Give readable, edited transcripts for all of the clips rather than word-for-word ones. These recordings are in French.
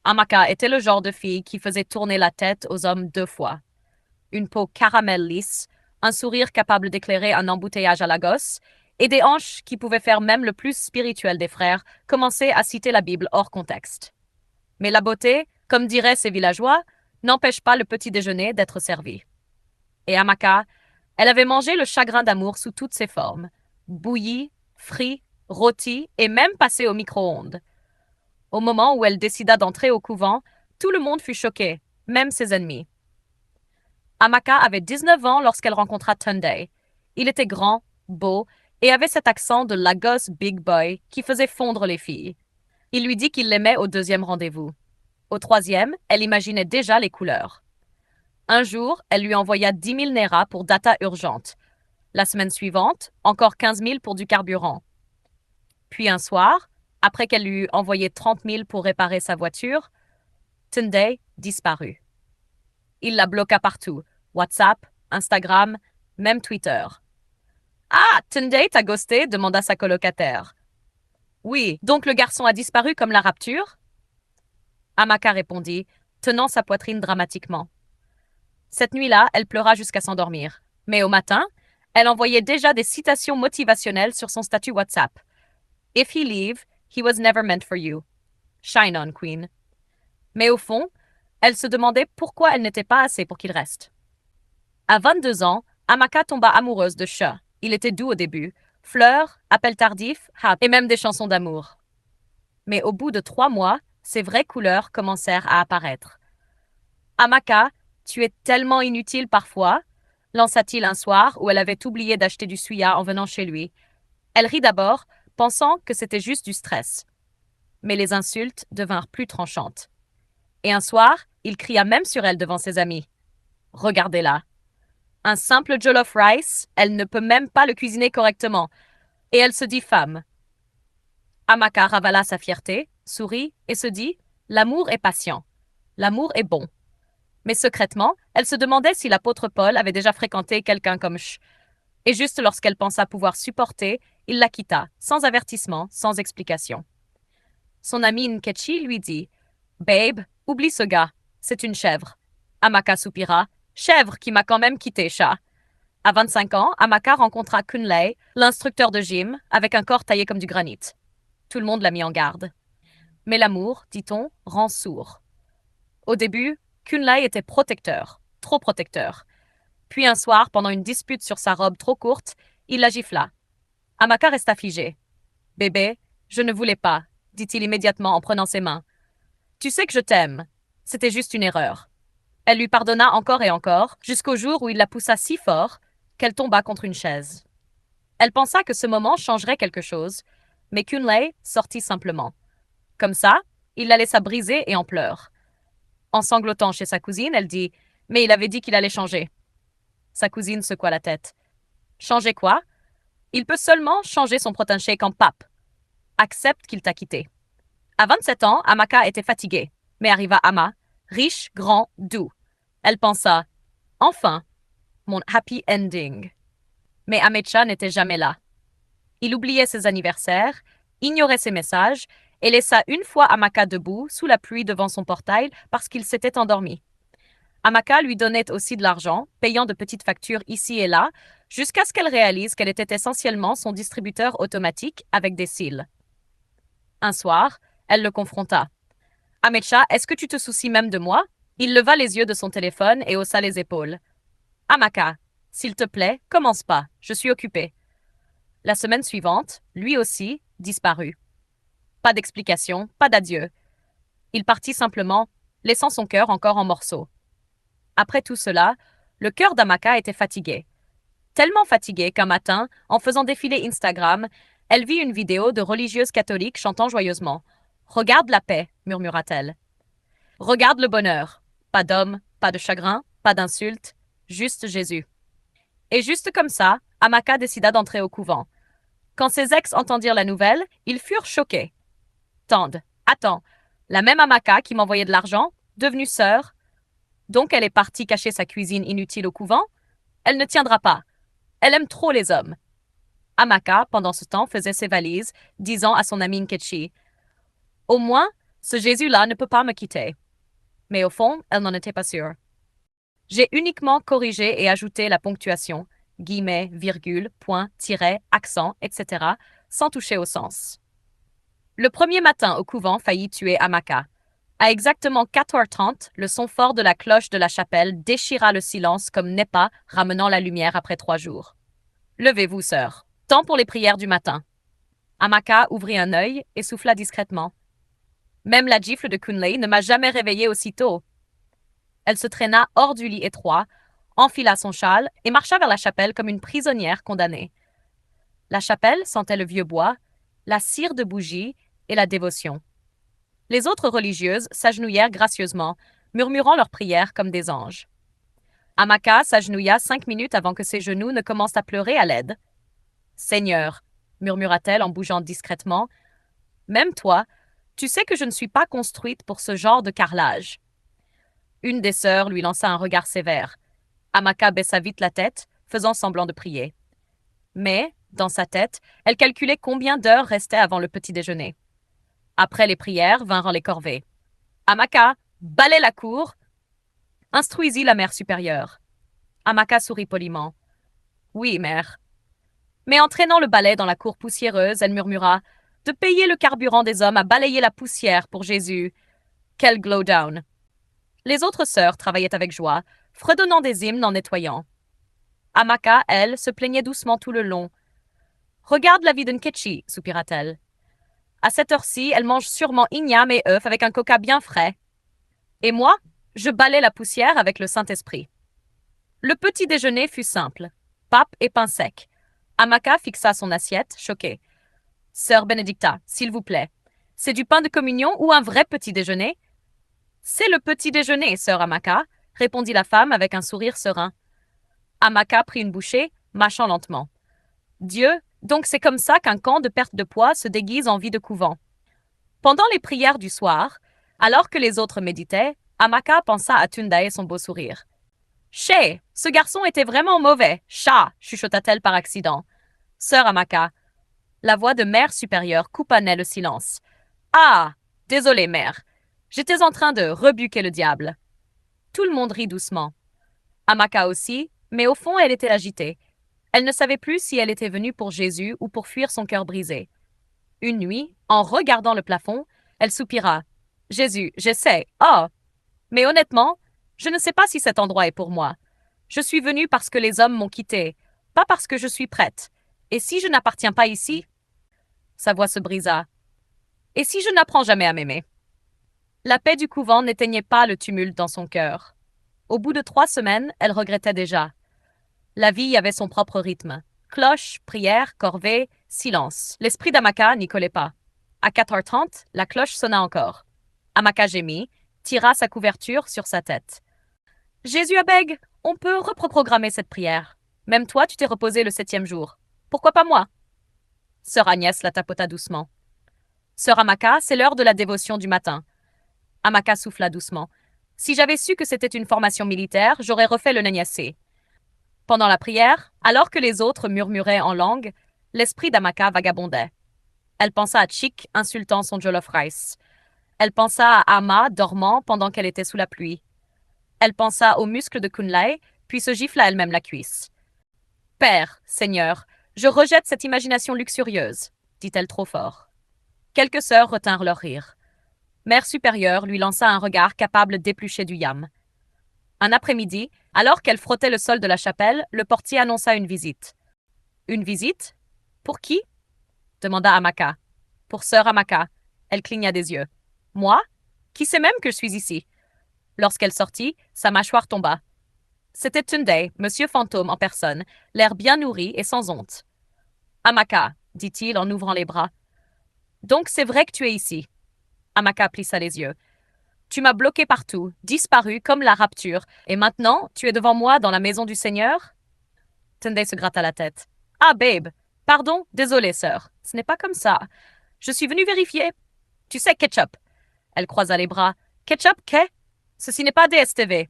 Amaka était le genre de fille qui faisait tourner la tête aux hommes 2 fois. Une peau caramel lisse, un sourire capable d'éclairer un embouteillage à la gosse, et des hanches qui pouvaient faire même le plus spirituel des frères commencer à citer la Bible hors contexte. Mais la beauté, comme diraient ces villageois, n'empêche pas le petit déjeuner d'être servi. Et Amaka, elle avait mangé le chagrin d'amour sous toutes ses formes, bouilli, frit, rôti et même passé au micro-ondes. Au moment où elle décida d'entrer au couvent, tout le monde fut choqué, même ses ennemis. Amaka avait 19 ans lorsqu'elle rencontra Tunde. Il était grand, beau et avait cet accent de Lagos Big Boy qui faisait fondre les filles. Il lui dit qu'il l'aimait au deuxième rendez-vous. Au troisième, elle imaginait déjà les couleurs. Un jour, elle lui envoya 10 000 Naira pour data urgente. La semaine suivante, encore 15 000 pour du carburant. Puis un soir, après qu'elle lui eut envoyé 30 000 pour réparer sa voiture, Tunde disparut. Il la bloqua partout, WhatsApp, Instagram, même Twitter. Ah, Tunde t'a ghosté, demanda sa colocataire. Oui, donc le garçon a disparu comme la rapture? Amaka répondit, tenant sa poitrine dramatiquement. Cette nuit-là, elle pleura jusqu'à s'endormir. Mais au matin, elle envoyait déjà des citations motivationnelles sur son statut WhatsApp. If he leave, he was never meant for you. Shine on, Queen. Mais au fond, elle se demandait pourquoi elle n'était pas assez pour qu'il reste. À 22 ans, Amaka tomba amoureuse de Chat. Il était doux au début. Fleurs, appels tardifs, et même des chansons d'amour. Mais au bout de 3 mois, ses vraies couleurs commencèrent à apparaître. Amaka, tu es tellement inutile parfois, lança-t-il un soir où elle avait oublié d'acheter du suya en venant chez lui. Elle rit d'abord, pensant que c'était juste du stress. Mais les insultes devinrent plus tranchantes. Et un soir, il cria même sur elle devant ses amis. Regardez-la. Un simple jollof rice, elle ne peut même pas le cuisiner correctement. Et elle se dit femme. Amaka ravala sa fierté, sourit et se dit l'amour est patient. L'amour est bon. Mais secrètement, elle se demandait si l'apôtre Paul avait déjà fréquenté quelqu'un comme Ch. Et juste lorsqu'elle pensa pouvoir supporter, il la quitta, sans avertissement, sans explication. Son ami Nkechi lui dit Babe, oublie ce gars, c'est une chèvre. Amaka soupira Chèvre qui m'a quand même quitté, chat. À 25 ans, Amaka rencontra Kunley, l'instructeur de gym, avec un corps taillé comme du granit. Tout le monde l'a mis en garde. Mais l'amour, dit-on, rend sourd. Au début, Kunley était protecteur, trop protecteur. Puis un soir, pendant une dispute sur sa robe trop courte, il la gifla. Amaka resta figée. Bébé, je ne voulais pas, dit-il immédiatement en prenant ses mains. Tu sais que je t'aime. C'était juste une erreur. Elle lui pardonna encore et encore, jusqu'au jour où il la poussa si fort qu'elle tomba contre une chaise. Elle pensa que ce moment changerait quelque chose, mais Kunley sortit simplement. Comme ça, il la laissa briser et en pleurs. En sanglotant chez sa cousine, elle dit « Mais il avait dit qu'il allait changer. » Sa cousine secoua la tête. « Changer quoi? Il peut seulement changer son protein shake en pape. Accepte qu'il t'a quitté. » À 27 ans, Amaka était fatiguée, mais arriva Ama, riche, grand, doux. Elle pensa « Enfin, mon happy ending. » Mais Amecha n'était jamais là. Il oubliait ses anniversaires, ignorait ses messages et laissa une fois Amaka debout sous la pluie devant son portail parce qu'il s'était endormi. Amaka lui donnait aussi de l'argent, payant de petites factures ici et là, jusqu'à ce qu'elle réalise qu'elle était essentiellement son distributeur automatique avec des cils. Un soir, elle le confronta. Amecha, est-ce que tu te soucies même de moi? Il leva les yeux de son téléphone et haussa les épaules. Amaka, s'il te plaît, commence pas, je suis occupée. La semaine suivante, lui aussi, disparut. Pas d'explication, pas d'adieu. Il partit simplement, laissant son cœur encore en morceaux. Après tout cela, le cœur d'Amaka était fatigué. Tellement fatigué qu'un matin, en faisant défiler Instagram, elle vit une vidéo de religieuses catholiques chantant joyeusement. Regarde la paix, murmura-t-elle. Regarde le bonheur. Pas d'homme, pas de chagrin, pas d'insulte, juste Jésus. Et juste comme ça, Amaka décida d'entrer au couvent. Quand ses ex entendirent la nouvelle, ils furent choqués. Tande, attends, la même Amaka qui m'envoyait de l'argent, devenue sœur. Donc elle est partie cacher sa cuisine inutile au couvent? Elle ne tiendra pas. Elle aime trop les hommes. Amaka, pendant ce temps, faisait ses valises, disant à son ami Nkechi, au moins, Ce Jésus-là ne peut pas me quitter. Mais au fond, elle n'en était pas sûre. J'ai uniquement corrigé et ajouté la ponctuation, guillemets, virgule, point, tiret, accent, etc., sans toucher au sens. Le premier matin au couvent faillit tuer Amaka. À exactement 4h30, le son fort de la cloche de la chapelle déchira le silence comme Nepa ramenant la lumière après 3 jours. Levez-vous, sœur. Temps pour les prières du matin. Amaka ouvrit un œil et souffla discrètement. Même la gifle de Kunley ne m'a jamais réveillée aussitôt. Elle se traîna hors du lit étroit, enfila son châle et marcha vers la chapelle comme une prisonnière condamnée. La chapelle sentait le vieux bois, la cire de bougies et la dévotion. Les autres religieuses s'agenouillèrent gracieusement, murmurant leurs prières comme des anges. Amaka s'agenouilla 5 minutes avant que ses genoux ne commencent à pleurer à l'aide. Seigneur, murmura-t-elle en bougeant discrètement, même toi, tu sais que je ne suis pas construite pour ce genre de carrelage. Une des sœurs lui lança un regard sévère. Amaka baissa vite la tête, faisant semblant de prier. Mais, dans sa tête, elle calculait combien d'heures restaient avant le petit déjeuner. Après les prières vinrent les corvées. Amaka, balaie la cour, instruisit la mère supérieure. Amaka sourit poliment. Oui, mère. Mais en traînant le balai dans la cour poussiéreuse, elle murmura de payer le carburant des hommes à balayer la poussière pour Jésus. Quel glow-down! Les autres sœurs travaillaient avec joie, fredonnant des hymnes en nettoyant. Amaka, elle, se plaignait doucement tout le long. Regarde la vie d'une Ketchi, soupira-t-elle. À cette heure-ci, elle mange sûrement igname et œufs avec un coca bien frais. Et moi, je balais la poussière avec le Saint-Esprit. Le petit déjeuner fut simple. Pape et pain sec. Amaka fixa son assiette, choquée. Sœur Benedicta, s'il vous plaît, c'est du pain de communion ou un vrai petit déjeuner? C'est le petit déjeuner, sœur Amaka, répondit la femme avec un sourire serein. Amaka prit une bouchée, mâchant lentement. Dieu, donc c'est comme ça qu'un camp de perte de poids se déguise en vie de couvent. Pendant les prières du soir, alors que les autres méditaient, Amaka pensa à Tunda et son beau sourire. Chez, ce garçon était vraiment mauvais. Chat, chuchota-t-elle par accident. Sœur Amaka. La voix de mère supérieure coupa net le silence. Ah, désolée, mère. J'étais en train de rebuquer le diable. Tout le monde rit doucement. Amaka aussi, mais au fond, elle était agitée. Elle ne savait plus si elle était venue pour Jésus ou pour fuir son cœur brisé. Une nuit, en regardant le plafond, elle soupira. Jésus, j'essaie. Oh! Mais honnêtement, je ne sais pas si cet endroit est pour moi. Je suis venue parce que les hommes m'ont quittée, pas parce que je suis prête. Et si je n'appartiens pas ici? Sa voix se brisa. Et si je n'apprends jamais à m'aimer? La paix du couvent n'éteignait pas le tumulte dans son cœur. Au bout de 3 semaines, elle regrettait déjà. La vie y avait son propre rythme. Cloche, prière, corvée, silence. L'esprit d'Amaka n'y collait pas. À 4h30, la cloche sonna encore. Amaka gémit, tira sa couverture sur sa tête. Jésus abeg, on peut reprogrammer cette prière. Même toi, tu t'es reposé le 7e jour. Pourquoi pas moi? Sœur Agnès la tapota doucement. Sœur Amaka, c'est l'heure de la dévotion du matin. Amaka souffla doucement. Si j'avais su que c'était une formation militaire, j'aurais refait le Nanyasé. Pendant la prière, alors que les autres murmuraient en langue, l'esprit d'Amaka vagabondait. Elle pensa à Chick insultant son jollof rice. Elle pensa à Ama dormant pendant qu'elle était sous la pluie. Elle pensa aux muscles de Kunlai, puis se gifla elle-même la cuisse. Père, Seigneur, je rejette cette imagination luxurieuse, dit-elle trop fort. Quelques sœurs retinrent leur rire. Mère supérieure lui lança un regard capable d'éplucher du yam. Un après-midi, alors qu'elle frottait le sol de la chapelle, le portier annonça une visite. Une visite? Pour qui? Demanda Amaka. Pour sœur Amaka. Elle cligna des yeux. Moi? Qui sait même que je suis ici? Lorsqu'elle sortit, sa mâchoire tomba. C'était Tunde, monsieur fantôme en personne, l'air bien nourri et sans honte. Amaka, dit-il en ouvrant les bras. Donc c'est vrai que tu es ici. Amaka plissa les yeux. Tu m'as bloqué partout, disparu comme la rapture, et maintenant tu es devant moi dans la maison du Seigneur? Tunde se gratta la tête. Ah, babe, pardon, désolée, sœur, ce n'est pas comme ça. Je suis venue vérifier. Tu sais, Ketchup. Elle croisa les bras. Ketchup, qu'est? Ceci n'est pas DSTV.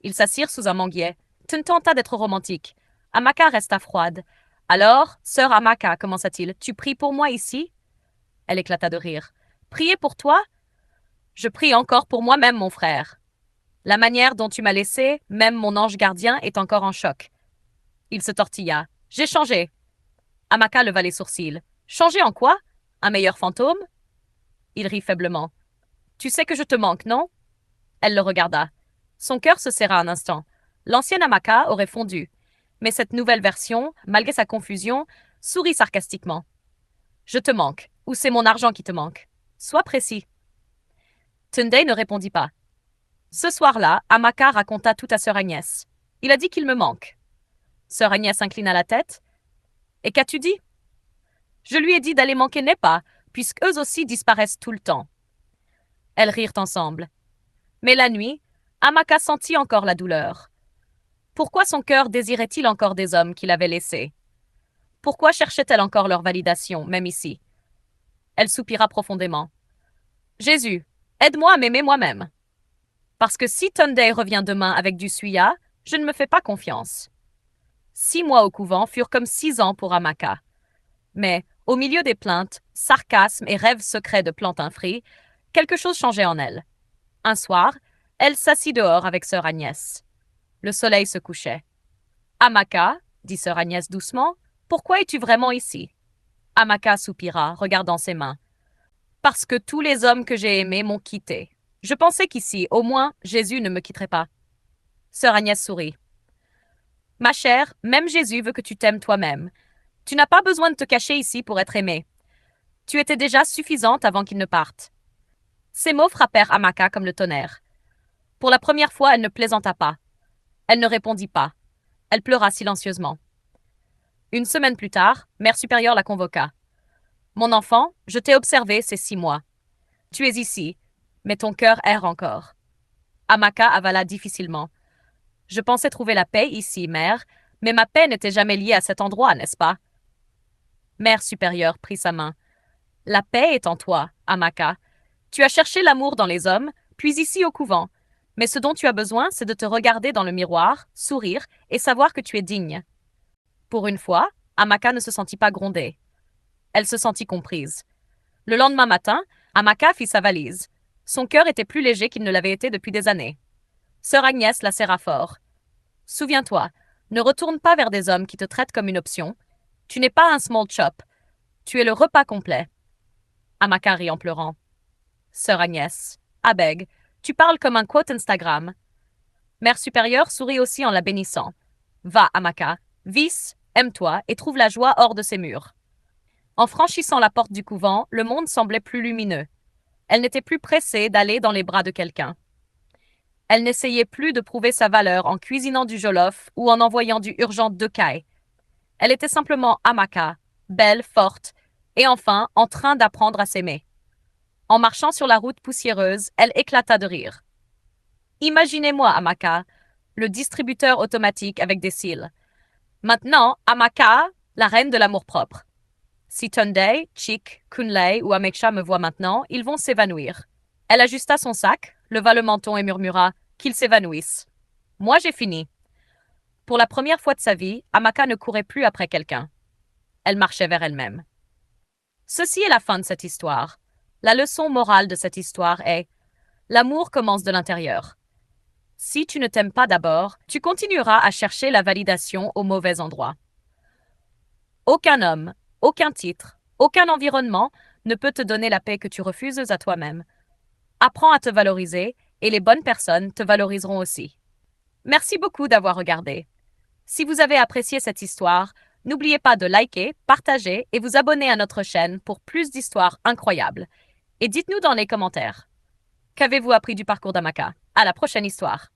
Ils s'assirent sous un manguier. Tun tenta d'être romantique. Amaka resta froide. Alors, sœur Amaka, commença-t-il, tu pries pour moi ici? Elle éclata de rire. Prier pour toi? Je prie encore pour moi-même, mon frère. La manière dont tu m'as laissé, même mon ange gardien, est encore en choc. Il se tortilla. J'ai changé. Amaka leva les sourcils. Changé en quoi? Un meilleur fantôme? Il rit faiblement. Tu sais que je te manque, non? Elle le regarda. Son cœur se serra un instant. L'ancienne Amaka aurait fondu. Mais cette nouvelle version, malgré sa confusion, sourit sarcastiquement. Je te manque, ou c'est mon argent qui te manque. Sois précis. Tunde ne répondit pas. Ce soir-là, Amaka raconta tout à sœur Agnès. Il a dit qu'il me manque. Sœur Agnès inclina la tête. Et qu'as-tu dit? Je lui ai dit d'aller manquer Nepa, puisqu'eux aussi disparaissent tout le temps. Elles rirent ensemble. Mais la nuit, Amaka sentit encore la douleur. Pourquoi son cœur désirait-il encore des hommes qu'il avait laissés? Pourquoi cherchait-elle encore leur validation, même ici? Elle soupira profondément. Jésus, aide-moi à m'aimer moi-même. Parce que si Tunde revient demain avec du suya, je ne me fais pas confiance. 6 mois au couvent furent comme 6 ans pour Amaka. Mais, au milieu des plaintes, sarcasmes et rêves secrets de Plantain Free, quelque chose changeait en elle. Un soir, elle s'assit dehors avec sœur Agnès. Le soleil se couchait. Amaka, dit sœur Agnès doucement, pourquoi es-tu vraiment ici? Amaka soupira, regardant ses mains. Parce que tous les hommes que j'ai aimés m'ont quitté. Je pensais qu'ici, au moins, Jésus ne me quitterait pas. Sœur Agnès sourit. Ma chère, même Jésus veut que tu t'aimes toi-même. Tu n'as pas besoin de te cacher ici pour être aimée. Tu étais déjà suffisante avant qu'il ne parte. Ces mots frappèrent Amaka comme le tonnerre. Pour la première fois, elle ne plaisanta pas. Elle ne répondit pas. Elle pleura silencieusement. Une semaine plus tard, Mère supérieure la convoqua. Mon enfant, je t'ai observé ces 6 mois. Tu es ici, mais ton cœur erre encore. Amaka avala difficilement. Je pensais trouver la paix ici, mère, mais ma paix n'était jamais liée à cet endroit, n'est-ce pas? Mère supérieure prit sa main. La paix est en toi, Amaka. Tu as cherché l'amour dans les hommes, puis ici au couvent. Mais ce dont tu as besoin, c'est de te regarder dans le miroir, sourire et savoir que tu es digne. Pour une fois, Amaka ne se sentit pas grondée. Elle se sentit comprise. Le lendemain matin, Amaka fit sa valise. Son cœur était plus léger qu'il ne l'avait été depuis des années. Sœur Agnès la serra fort. Souviens-toi, ne retourne pas vers des hommes qui te traitent comme une option. Tu n'es pas un small chop. Tu es le repas complet. Amaka rit en pleurant. Sœur Agnès, abeg, tu parles comme un quote Instagram. Mère supérieure sourit aussi en la bénissant. Va, Amaka, vis, aime-toi et trouve la joie hors de ces murs. En franchissant la porte du couvent, le monde semblait plus lumineux. Elle n'était plus pressée d'aller dans les bras de quelqu'un. Elle n'essayait plus de prouver sa valeur en cuisinant du jollof ou en envoyant du urgent de Kai. Elle était simplement Amaka, belle, forte, et enfin en train d'apprendre à s'aimer. En marchant sur la route poussiéreuse, elle éclata de rire. Imaginez-moi, Amaka, le distributeur automatique avec des cils. Maintenant, Amaka, la reine de l'amour-propre. Si Tunde, Chick, Kunley ou Ameksha me voient maintenant, ils vont s'évanouir. Elle ajusta son sac, leva le menton et murmura qu'ils s'évanouissent. Moi, j'ai fini. Pour la première fois de sa vie, Amaka ne courait plus après quelqu'un. Elle marchait vers elle-même. Ceci est la fin de cette histoire. La leçon morale de cette histoire est l'amour commence de l'intérieur. Si tu ne t'aimes pas d'abord, tu continueras à chercher la validation au mauvais endroit. Aucun homme, aucun titre, aucun environnement ne peut te donner la paix que tu refuses à toi-même. Apprends à te valoriser et les bonnes personnes te valoriseront aussi. Merci beaucoup d'avoir regardé. Si vous avez apprécié cette histoire, n'oubliez pas de liker, partager et vous abonner à notre chaîne pour plus d'histoires incroyables. Et dites-nous dans les commentaires. Qu'avez-vous appris du parcours d'Amaka? À la prochaine histoire.